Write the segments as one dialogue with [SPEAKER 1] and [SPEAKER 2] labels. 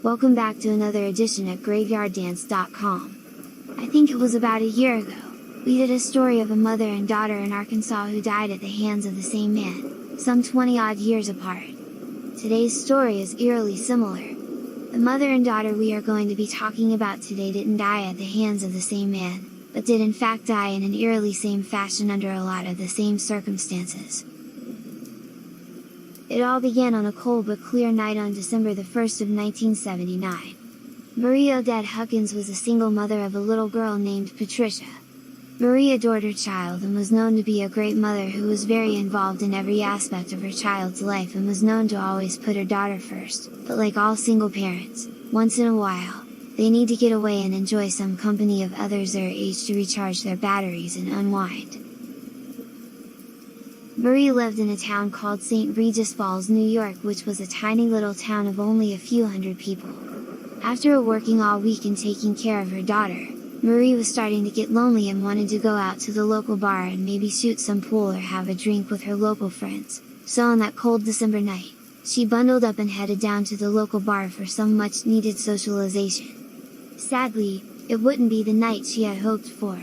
[SPEAKER 1] Welcome back to another edition at graveyarddance.com. I think it was about a year ago, we did a story of a mother and daughter in Arkansas who died at the hands of the same man, some 20 odd years apart. Today's story is eerily similar. The mother and daughter we are going to be talking about today didn't die at the hands of the same man, but did in fact die in an eerily same fashion under a lot of the same circumstances. It all began on a cold but clear night on December the 1st of 1979. Marie Odette Huckins was a single mother of a little girl named Patricia. Marie adored her child and was known to be a great mother who was very involved in every aspect of her child's life and was known to always put her daughter first, but like all single parents, once in a while, they need to get away and enjoy some company of others their age to recharge their batteries and unwind. Marie lived in a town called St. Regis Falls, New York, which was a tiny little town of only a few hundred people. After working all week and taking care of her daughter, Marie was starting to get lonely and wanted to go out to the local bar and maybe shoot some pool or have a drink with her local friends, so on that cold December night, she bundled up and headed down to the local bar for some much needed socialization. Sadly, it wouldn't be the night she had hoped for.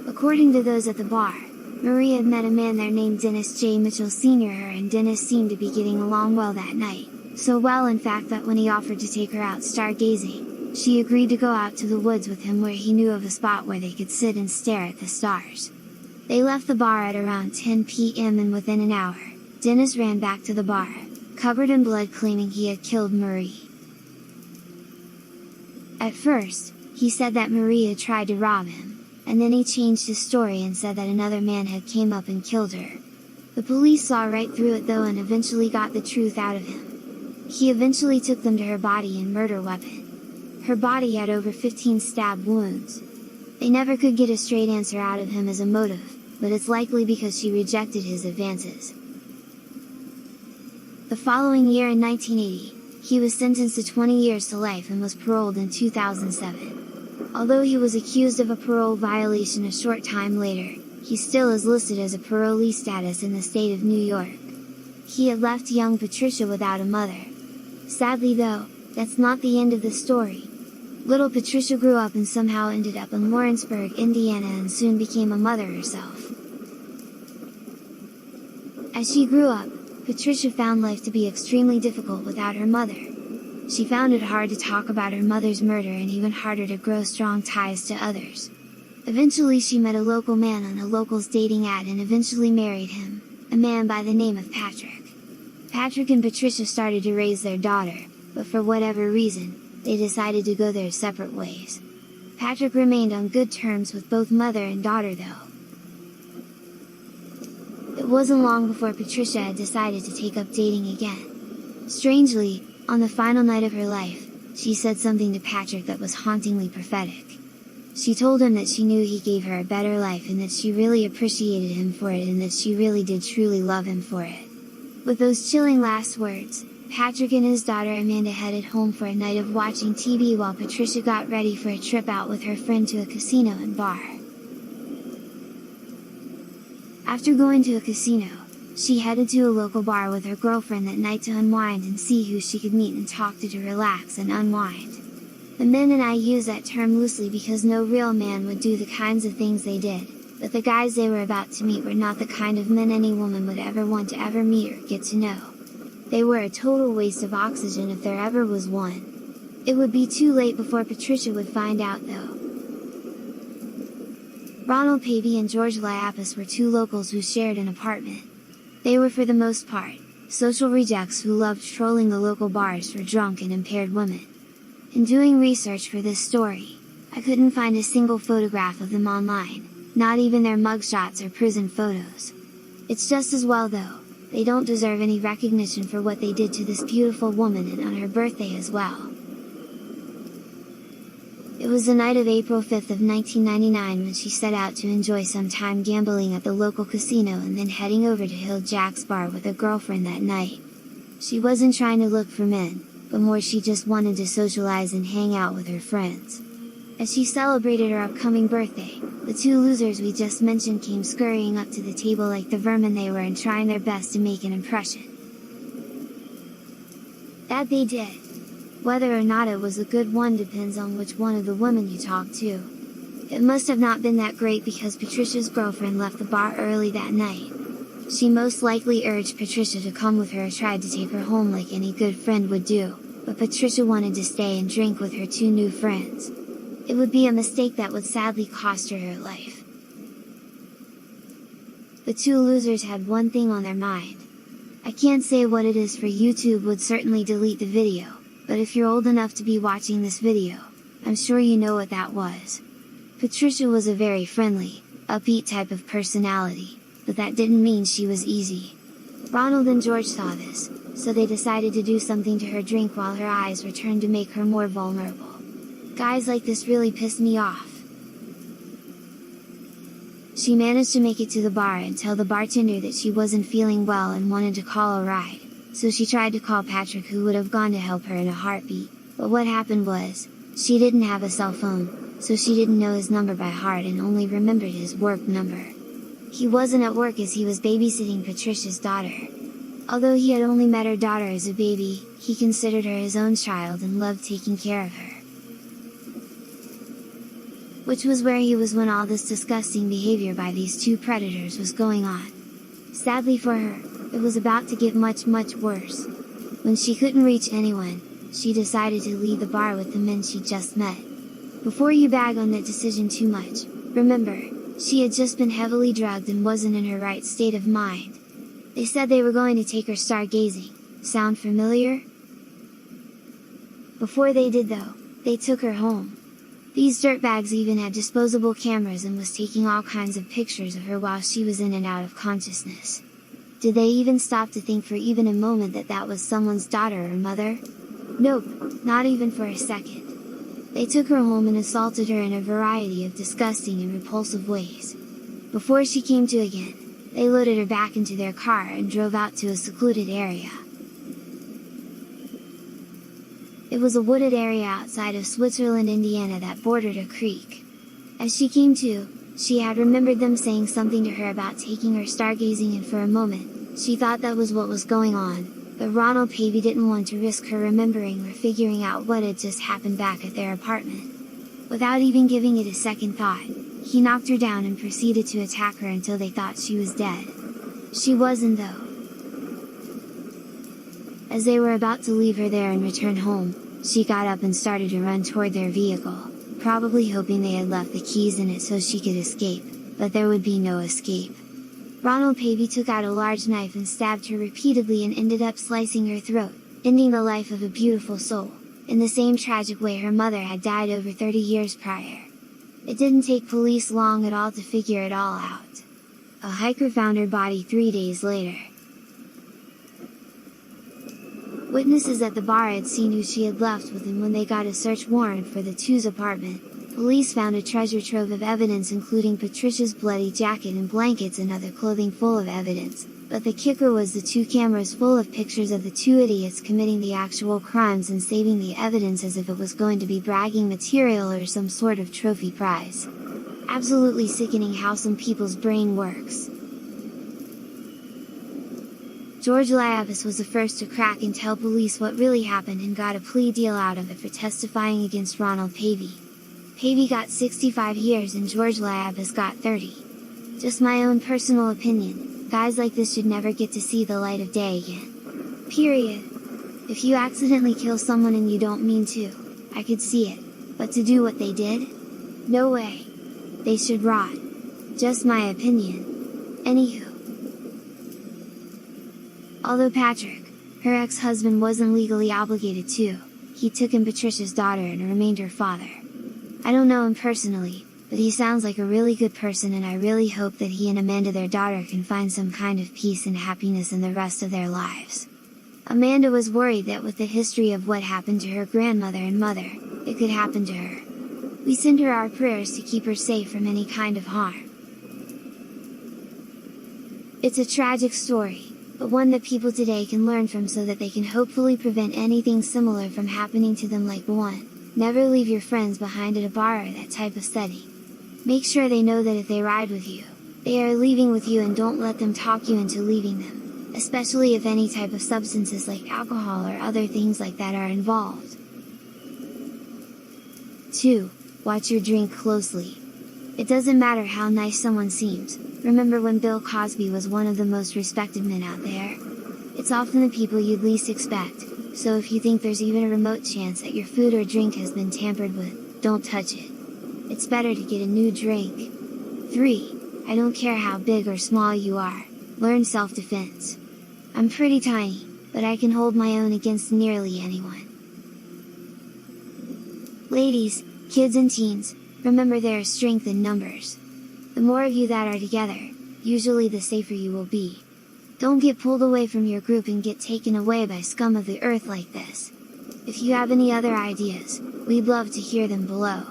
[SPEAKER 1] According to those at the bar, Marie had met a man there named Dennis J. Mitchell Sr. Her and Dennis seemed to be getting along well that night, so well in fact that when he offered to take her out stargazing, she agreed to go out to the woods with him where he knew of a spot where they could sit and stare at the stars. They left the bar at around 10 p.m. and within an hour, Dennis ran back to the bar, covered in blood, claiming he had killed Marie. At first, he said that Marie had tried to rob him, and then he changed his story and said that another man had came up and killed her. The police saw right through it though and eventually got the truth out of him. He eventually took them to her body and murder weapon. Her body had over 15 stab wounds. They never could get a straight answer out of him as a motive, but it's likely because she rejected his advances. The following year in 1980, he was sentenced to 20 years to life and was paroled in 2007. Although he was accused of a parole violation a short time later, he still is listed as a parolee status in the state of New York. He had left young Patricia without a mother. Sadly though, that's not the end of the story. Little Patricia grew up and somehow ended up in Lawrenceburg, Indiana, and soon became a mother herself. As she grew up, Patricia found life to be extremely difficult without her mother. She found it hard to talk about her mother's murder and even harder to grow strong ties to others. Eventually she met a local man on a local's dating ad and eventually married him, a man by the name of Patrick. Patrick and Patricia started to raise their daughter, but for whatever reason, they decided to go their separate ways. Patrick remained on good terms with both mother and daughter though. It wasn't long before Patricia had decided to take up dating again. Strangely, on the final night of her life, she said something to Patrick that was hauntingly prophetic. She told him that she knew he gave her a better life and that she really appreciated him for it and that she really did truly love him for it. With those chilling last words, Patrick and his daughter Amanda headed home for a night of watching TV while Patricia got ready for a trip out with her friend to a casino and bar. After going to a casino, she headed to a local bar with her girlfriend that night to unwind and see who she could meet and talk to relax and unwind. The men and I use that term loosely because no real man would do the kinds of things they did, but the guys they were about to meet were not the kind of men any woman would ever want to ever meet or get to know. They were a total waste of oxygen if there ever was one. It would be too late before Patricia would find out though. Ronald Pavey and George Liapis were two locals who shared an apartment. They were for the most part, social rejects who loved trolling the local bars for drunk and impaired women. In doing research for this story, I couldn't find a single photograph of them online, not even their mugshots or prison photos. It's just as well though, they don't deserve any recognition for what they did to this beautiful woman and on her birthday as well. It was the night of April 5th of 1999 when she set out to enjoy some time gambling at the local casino and then heading over to Hill Jack's bar with a girlfriend that night. She wasn't trying to look for men, but more she just wanted to socialize and hang out with her friends. As she celebrated her upcoming birthday, the two losers we just mentioned came scurrying up to the table like the vermin they were and trying their best to make an impression. That they did. Whether or not it was a good one depends on which one of the women you talk to. It must have not been that great because Patricia's girlfriend left the bar early that night. She most likely urged Patricia to come with her or tried to take her home like any good friend would do, but Patricia wanted to stay and drink with her two new friends. It would be a mistake that would sadly cost her her life. The two losers had one thing on their mind. I can't say what it is, for YouTube would certainly delete the video, but if you're old enough to be watching this video, I'm sure you know what that was. Patricia was a very friendly, upbeat type of personality, but that didn't mean she was easy. Ronald and George saw this, so they decided to do something to her drink while her eyes were turned to make her more vulnerable. Guys like this really pissed me off. She managed to make it to the bar and tell the bartender that she wasn't feeling well and wanted to call a ride, so she tried to call Patrick, who would have gone to help her in a heartbeat, but what happened was, she didn't have a cell phone, so she didn't know his number by heart and only remembered his work number. He wasn't at work as he was babysitting Patricia's daughter. Although he had only met her daughter as a baby, he considered her his own child and loved taking care of her. Which was where he was when all this disgusting behavior by these two predators was going on. Sadly for her, it was about to get much worse. When she couldn't reach anyone, she decided to leave the bar with the men she just met. Before you bag on that decision too much, remember, she had just been heavily drugged and wasn't in her right state of mind. They said they were going to take her stargazing. Sound familiar? Before they did though, they took her home. These dirtbags even had disposable cameras and was taking all kinds of pictures of her while she was in and out of consciousness. Did they even stop to think for even a moment that that was someone's daughter or mother? Nope, not even for a second. They took her home and assaulted her in a variety of disgusting and repulsive ways. Before she came to again, they loaded her back into their car and drove out to a secluded area. It was a wooded area outside of Switzerland, Indiana that bordered a creek. As she came to, she had remembered them saying something to her about taking her stargazing, and for a moment, she thought that was what was going on, but Ronald Pavey didn't want to risk her remembering or figuring out what had just happened back at their apartment. Without even giving it a second thought, he knocked her down and proceeded to attack her until they thought she was dead. She wasn't though. As they were about to leave her there and return home, she got up and started to run toward their vehicle, probably hoping they had left the keys in it so she could escape, but there would be no escape. Ronald Pavey took out a large knife and stabbed her repeatedly and ended up slicing her throat, ending the life of a beautiful soul, in the same tragic way her mother had died over 30 years prior. It didn't take police long at all to figure it all out. A hiker found her body 3 days later. Witnesses at the bar had seen who she had left with, and when they got a search warrant for the two's apartment, police found a treasure trove of evidence including Patricia's bloody jacket and blankets and other clothing full of evidence, but the kicker was the 2 cameras full of pictures of the 2 idiots committing the actual crimes and saving the evidence as if it was going to be bragging material or some sort of trophy prize. Absolutely sickening how some people's brain works. George Liapis was the first to crack and tell police what really happened and got a plea deal out of it for testifying against Ronald Pavey. Pavey got 65 years and George Liapis got 30. Just my own personal opinion, guys like this should never get to see the light of day again. Period. If you accidentally kill someone and you don't mean to, I could see it, but to do what they did? No way. They should rot. Just my opinion. Anywho. Although Patrick, her ex-husband, wasn't legally obligated to, he took in Patricia's daughter and remained her father. I don't know him personally, but he sounds like a really good person, and I really hope that he and Amanda, their daughter, can find some kind of peace and happiness in the rest of their lives. Amanda was worried that with the history of what happened to her grandmother and mother, it could happen to her. We send her our prayers to keep her safe from any kind of harm. It's a tragic story, but one that people today can learn from so that they can hopefully prevent anything similar from happening to them. Like 1, never leave your friends behind at a bar or that type of setting. Make sure they know that if they ride with you, they are leaving with you, and don't let them talk you into leaving them, especially if any type of substances like alcohol or other things like that are involved. 2. Watch your drink closely. It doesn't matter how nice someone seems, remember when Bill Cosby was one of the most respected men out there? It's often the people you'd least expect, so if you think there's even a remote chance that your food or drink has been tampered with, don't touch it. It's better to get a new drink. 3. I don't care how big or small you are, learn self-defense. I'm pretty tiny, but I can hold my own against nearly anyone. Ladies, kids and teens, remember there is strength in numbers. The more of you that are together, usually the safer you will be. Don't get pulled away from your group and get taken away by scum of the earth like this. If you have any other ideas, we'd love to hear them below.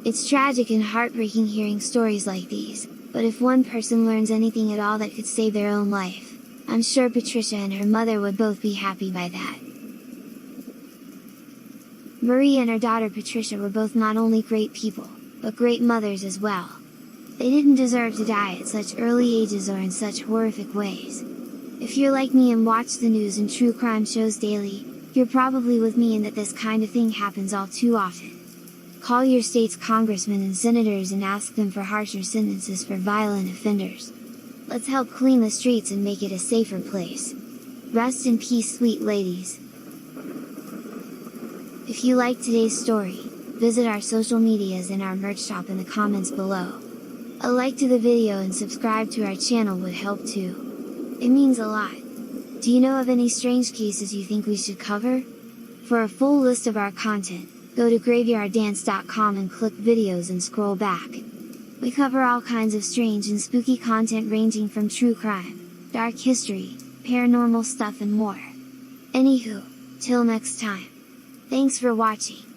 [SPEAKER 1] It's tragic and heartbreaking hearing stories like these, but if one person learns anything at all that could save their own life, I'm sure Patricia and her mother would both be happy by that. Marie and her daughter Patricia were both not only great people, but great mothers as well. They didn't deserve to die at such early ages or in such horrific ways. If you're like me and watch the news and true crime shows daily, you're probably with me in that this kind of thing happens all too often. Call your state's congressmen and senators and ask them for harsher sentences for violent offenders. Let's help clean the streets and make it a safer place. Rest in peace, sweet ladies. If you liked today's story, visit our social medias and our merch shop in the comments below. A like to the video and subscribe to our channel would help too. It means a lot. Do you know of any strange cases you think we should cover? For a full list of our content, go to graveyarddance.com and click videos and scroll back. We cover all kinds of strange and spooky content ranging from true crime, dark history, paranormal stuff and more. Anywho, till next time. Thanks for watching.